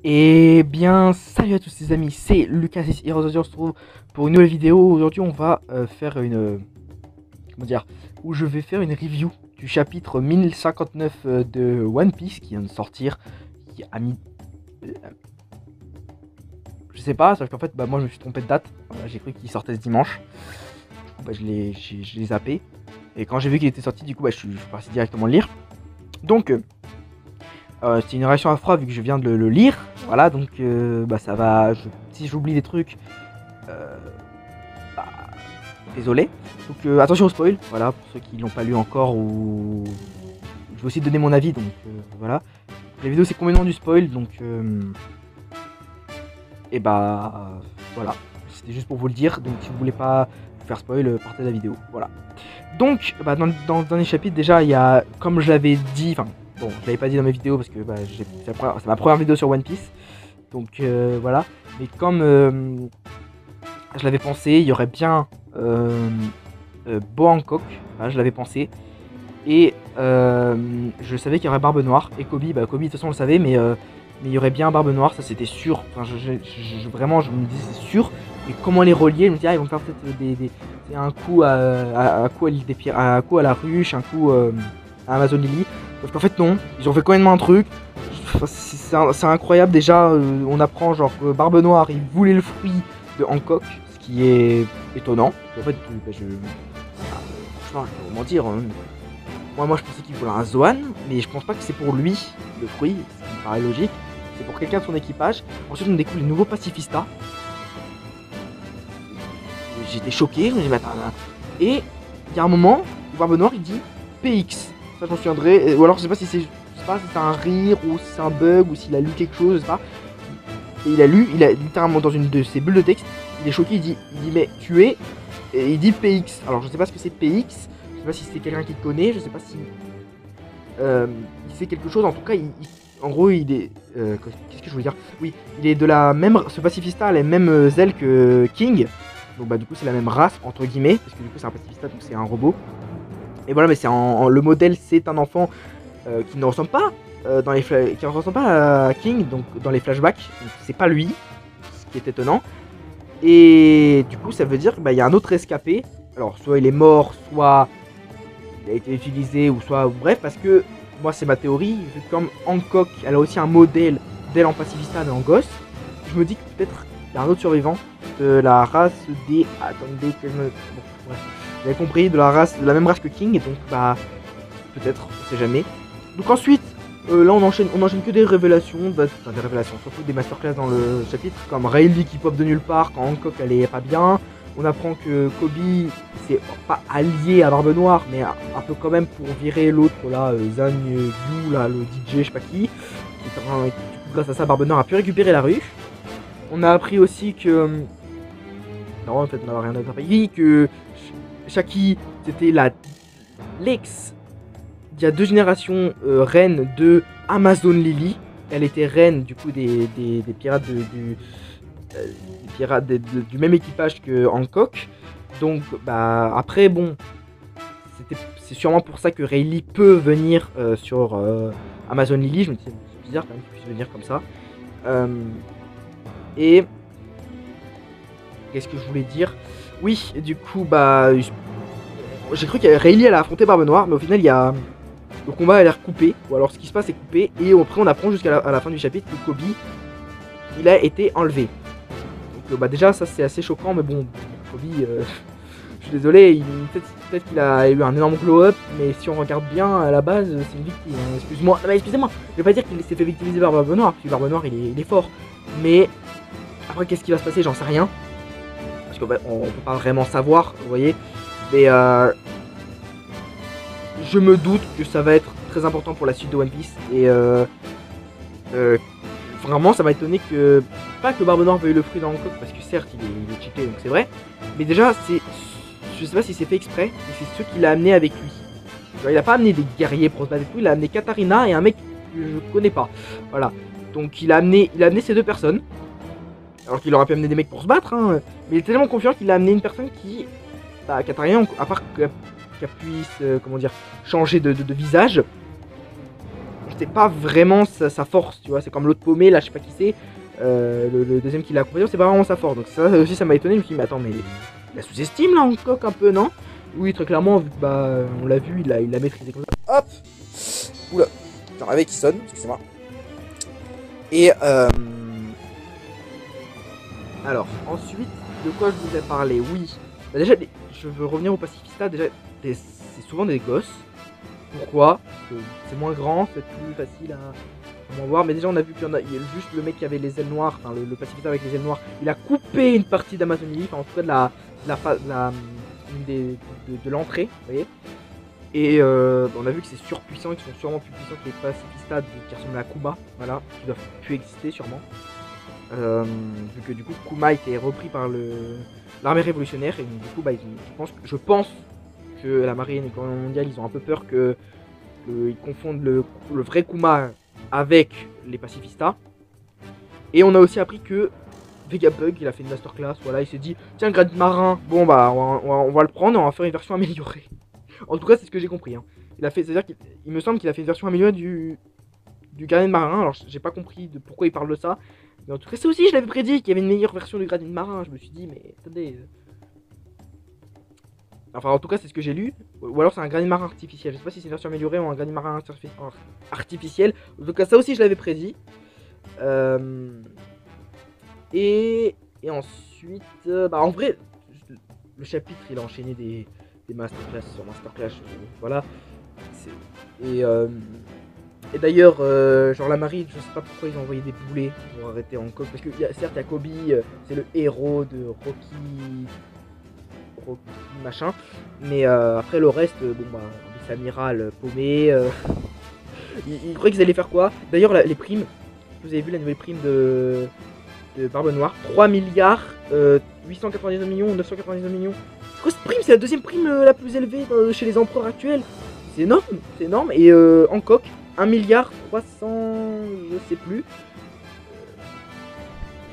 Et bien, salut à tous les amis, c'est Lucas et aujourd'hui on se retrouve pour une nouvelle vidéo. Aujourd'hui on va faire une... comment dire, où je vais faire une review du chapitre 1059 de One Piece qui vient de sortir, qui a mis... je sais pas, sauf qu'en fait moi je me suis trompé de date, j'ai cru qu'il sortait ce dimanche. Du coup je l'ai zappé. Et quand j'ai vu qu'il était sorti, du coup je suis parti directement le lire. Donc... c'est une réaction à froid vu que je viens de le lire, voilà, donc ça va, si j'oublie des trucs, bah, désolé. Donc attention au spoil, voilà, pour ceux qui l'ont pas lu encore, ou je vais aussi donner mon avis, donc voilà. La vidéo c'est complètement du spoil, donc et bah voilà, c'était juste pour vous le dire, donc si vous voulez pas vous faire spoil, partez de la vidéo, voilà. Donc dans le dernier chapitre déjà il y a, comme je l'avais dit, enfin bon, je l'avais pas dit dans mes vidéos parce que c'est ma première vidéo sur One Piece. Donc voilà. Mais comme je l'avais pensé, il y aurait bien Boa Hancock. Voilà, je l'avais pensé. Et je savais qu'il y aurait Barbe Noire. Et Kobe, Kobe de toute façon on le savait, mais il y aurait bien Barbe Noire, ça c'était sûr. Enfin, vraiment, je me disais c'est sûr. Et comment les relier, je me disais, ils vont faire peut-être un coup à coup à la ruche, un coup à Amazon Lily. Sauf qu'en fait non, ils ont fait quand même un truc. C'est incroyable déjà, on apprend genre que Barbe Noire il voulait le fruit de Hancock, ce qui est étonnant. En fait, je vais pas mentir, hein. Moi je pensais qu'il voulait un Zoan, mais je pense pas que c'est pour lui le fruit, ce qui me paraît logique. C'est pour quelqu'un de son équipage. Ensuite on découvre les nouveaux pacifistas. J'étais choqué, je me dis mais attends. Et il y a un moment où Barbe Noire il dit PX. Ça j'en souviendrai, ou alors je sais pas si c'est un rire ou si c'est un bug ou s'il a lu quelque chose, je sais pas. Et il a littéralement dans une de ses bulles de texte, il est choqué, il dit mais tu es, et il dit PX. Alors je sais pas ce que c'est PX, je sais pas si c'est quelqu'un qui connaît, je sais pas si il sait quelque chose, en tout cas en gros il est, qu'est-ce que je voulais dire, oui, il est de la même, ce pacifista a les mêmes ailes que King, donc du coup c'est la même race entre guillemets, parce que du coup c'est un pacifista donc c'est un robot. Et voilà, mais c'est le modèle, c'est un enfant qui ne ressemble pas qui ne ressemble pas à King, donc dans les flashbacks, c'est pas lui, ce qui est étonnant. Et du coup, ça veut dire qu'il y a un autre escapé. Alors, soit il est mort, soit il a été utilisé, ou soit bref, parce que moi, c'est ma théorie. Vu que comme Hancock, elle a aussi un modèle d'elle en pacifista mais en gosse, je me dis que peut-être il y a un autre survivant de la race des. Attendez que je me. Bon, bref. Vous avez compris, de la même race que King, et donc peut-être, on sait jamais. Donc ensuite, là on enchaîne que des révélations, surtout des masterclass dans le chapitre, comme Rayleigh qui pop de nulle part quand Hancock elle est pas bien. On apprend que Kobe c'est pas allié à Barbe Noire, mais un peu quand même pour virer l'autre là, Zhang Yu, là, le DJ, je sais pas qui. Grâce à ça, Barbe Noire a pu récupérer la ruche. On a appris aussi que... non, en fait on n'a rien appris, que Shaki c'était l'ex il y a 2 générations reine de Amazon Lily. Elle était reine du coup des pirates du même équipage que Hancock. Donc après bon, c'est sûrement pour ça que Rayleigh peut venir sur Amazon Lily. Je me dis c'est bizarre quand même qu'il puisse venir comme ça. Et qu'est-ce que je voulais dire? Oui, du coup j'ai cru que Rayleigh allait affronter Barbe Noire, mais au final il y a... le combat a l'air coupé, ou alors ce qui se passe est coupé, et après on apprend jusqu'à la fin du chapitre que Kobe, il a été enlevé. Donc déjà ça c'est assez choquant, mais bon, Kobe, je suis désolé, peut-être qu'il a eu un énorme glow-up, mais si on regarde bien, à la base, c'est une victime. Excuse-moi, excusez-moi, je vais pas dire qu'il s'est fait victimiser par Barbe Noire, parce que Barbe Noire il est fort, mais après qu'est-ce qui va se passer, j'en sais rien, parce qu'on peut pas vraiment savoir, vous voyez, mais je me doute que ça va être très important pour la suite de One Piece et vraiment ça m'a étonné que, pas que Barbe Noire veuille le fruit dans Hancock, parce que certes il est cheaté donc c'est vrai, mais déjà je sais pas si c'est fait exprès, mais c'est ce qu'il a amené avec lui. Genre, il a pas amené des guerriers pour se battre et tout, il a amené Katarina et un mec que je connais pas, voilà. Donc il a amené ces 2 personnes, alors qu'il aurait pu amener des mecs pour se battre, hein, mais il est tellement confiant qu'il a amené une personne qui, Katarina, à part qu'elle puisse, comment dire, changer de visage. c'est pas vraiment sa force, tu vois. C'est comme l'autre paumé, là, je sais pas qui c'est. Le deuxième qui l'a accompagné, c'est pas vraiment sa force. Donc ça aussi, ça m'a étonné. Je me suis dit, mais attends, mais il la sous-estime là, Hancock, un peu, non? Oui, très clairement, vu que bah, on l'a vu, il l'a maîtrisé comme ça. Hop! Oula, j'ai un réveil qui sonne, excusez-moi. Et alors, ensuite, de quoi je vous ai parlé? Oui, bah, déjà, je veux revenir au pacifista. Déjà, c'est souvent des gosses. Pourquoi? Parce que c'est moins grand, c'est plus facile à voir. Mais déjà, on a vu qu'il y a juste le mec qui avait les ailes noires, enfin le pacifista avec les ailes noires. Il a coupé une partie d'Amazonie, enfin en tout cas de l'entrée, vous voyez. Et on a vu que c'est surpuissant, qu'ils sont sûrement plus puissants que les pacifistas qui ressemblent à Kuma, voilà, qui doivent plus exister sûrement. Vu que du coup Kuma a été repris par l'armée révolutionnaire et du coup bah, je pense que la marine mondiale ils ont un peu peur qu'ils confondent le vrai Kuma avec les pacifistas. Et on a aussi appris que Vegapunk il a fait une masterclass, voilà, il s'est dit tiens grade marin, bon bah on va le prendre et on va faire une version améliorée. En tout cas c'est ce que j'ai compris, hein. C'est-à-dire qu'il me semble qu'il a fait une version améliorée du gardien de marin. Alors j'ai pas compris de pourquoi il parle de ça. Mais en tout cas, ça aussi, je l'avais prédit qu'il y avait une meilleure version du gradient marin. Je me suis dit, mais attendez. Enfin, en tout cas, c'est ce que j'ai lu. Ou alors, c'est un gradient marin artificiel. Je sais pas si c'est une version améliorée ou un gradient marin artificiel. En tout cas, ça aussi, je l'avais prédit. Et ensuite, bah, en vrai, le chapitre, il a enchaîné des masterclass sur masterclass. Voilà. Et d'ailleurs, genre la marine, je sais pas pourquoi ils ont envoyé des boulets pour arrêter Hancock. Parce que certes, il y a Kobe, c'est le héros de Rocky machin. Mais après le reste, bon bah, les amiral paumé. Ils croyaient qu'ils allaient faire quoi? D'ailleurs, les primes, vous avez vu la nouvelle prime de Barbe Noire, 3 milliards 899 millions, 999 millions. C'est quoi cette prime? C'est la deuxième prime la plus élevée chez les empereurs actuels. C'est énorme, c'est énorme. Et Hancock, 1 milliard 300, je sais plus.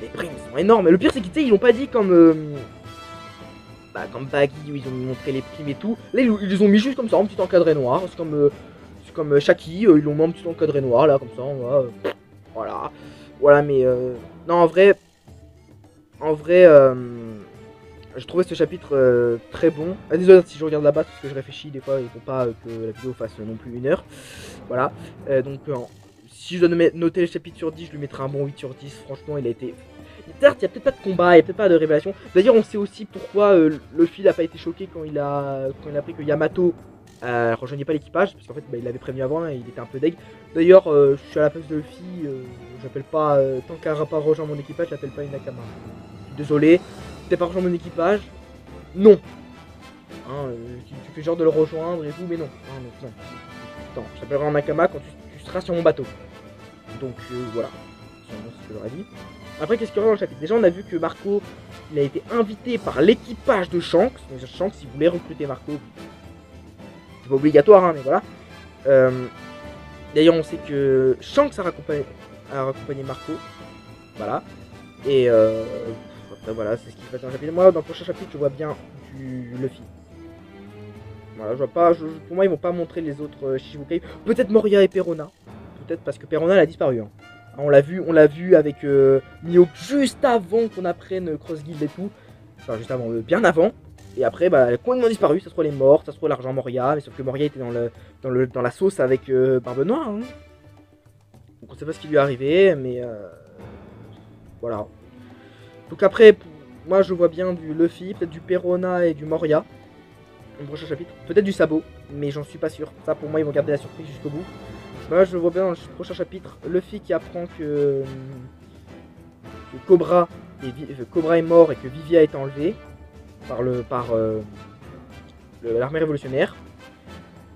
Les primes sont énormes. Le pire c'est qu'ils l'ont pas dit comme comme Baggy où ils ont montré les primes et tout. Là ils les ont mis juste comme ça en petit encadré noir. C'est comme Shaki, ils l'ont mis en petit encadré noir là comme ça. Voilà mais non en vrai je trouvais ce chapitre très bon. Désolé si je regarde là-bas parce que je réfléchis des fois, il faut pas que la vidéo fasse non plus 1 heure. Voilà. Donc si je dois noter le chapitre sur 10, je lui mettrai un bon 8 sur 10. Franchement, il a été... Certes, il n'y a peut-être pas de combat, il n'y a peut-être pas de révélation. D'ailleurs, on sait aussi pourquoi Luffy n'a pas été choqué quand il a appris que Yamato rejoignait pas l'équipage. Parce qu'en fait, il l'avait prévenu avant et il était un peu deg. D'ailleurs, je suis à la place de Luffy, j'appelle pas... tant qu'un n'a pas rejoint mon équipage, je l'appelle pas une Nakama. Désolé. T'es pas rejoint mon équipage? Non. Hein, tu fais genre de le rejoindre et tout, mais non. Non. Attends, je t'appellerai un Nakama quand tu seras sur mon bateau. Donc voilà. C'est ce que j'aurais dit. Après, qu'est-ce qu'il y aura dans le chapitre? Déjà, on a vu que Marco, il a été invité par l'équipage de Shanks. Donc Shanks, il voulait recruter Marco. C'est pas obligatoire, hein, mais voilà. D'ailleurs, on sait que Shanks a raccompagné Marco. Voilà. Et après voilà, c'est ce qui se passe dans le chapitre. Moi, dans le prochain chapitre, je vois bien du Luffy. Voilà, je vois pas. Pour moi, ils vont pas montrer les autres Shichibukai. Peut-être Moria et Perona. Peut-être parce que Perona elle a disparu. Hein. On l'a vu avec Mihawk juste avant qu'on apprenne Cross Guild et tout. Enfin, juste avant, bien avant. Et après, bah, elle a complètement disparu. Ça se trouve, elle est morte. Ça se trouve, l'argent Moria. Mais sauf que Moria était dans la sauce avec Barbe Noire. Hein. Donc, on sait pas ce qui lui est arrivé, mais voilà. Donc après, moi je vois bien du Luffy, peut-être du Perona et du Moria. Dans le prochain chapitre. Peut-être du Sabot, mais j'en suis pas sûr. Ça pour moi ils vont garder la surprise jusqu'au bout. Moi je vois bien dans le prochain chapitre Luffy qui apprend que Cobra est mort et que Vivi a été enlevé par l'armée révolutionnaire.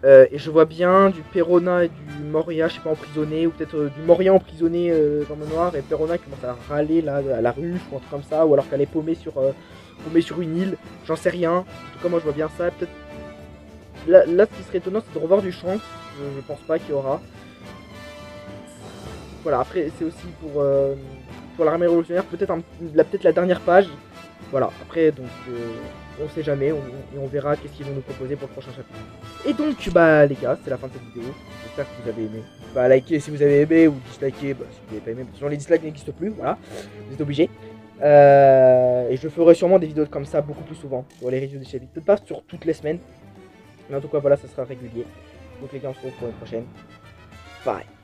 Et je vois bien du Perona et du Moria, je sais pas, emprisonné, ou peut-être du Moria emprisonné dans le noir, et Perona qui commence à râler là, à la ruche ou un truc comme ça, ou alors qu'elle est paumée sur une île, j'en sais rien. En tout cas, moi je vois bien ça. Peut-être là, ce qui serait étonnant, c'est de revoir du Shanks. Je pense pas qu'il y aura. Voilà, après, c'est aussi pour l'armée révolutionnaire, peut-être la dernière page. Voilà, après, donc on sait jamais, et on verra qu'est-ce qu'ils vont nous proposer pour le prochain chapitre. Et donc, bah les gars, c'est la fin de cette vidéo. J'espère que vous avez aimé. Bah likez si vous avez aimé, ou dislikez bah, si vous n'avez pas aimé. Parce que les dislikes n'existent plus, voilà. Vous êtes obligés. Et je ferai sûrement des vidéos comme ça beaucoup plus souvent sur les reviews des chapitres. Peut-être pas sur toutes les semaines, mais en tout cas voilà, ça sera régulier. Donc les gars, on se retrouve pour une prochaine. Bye.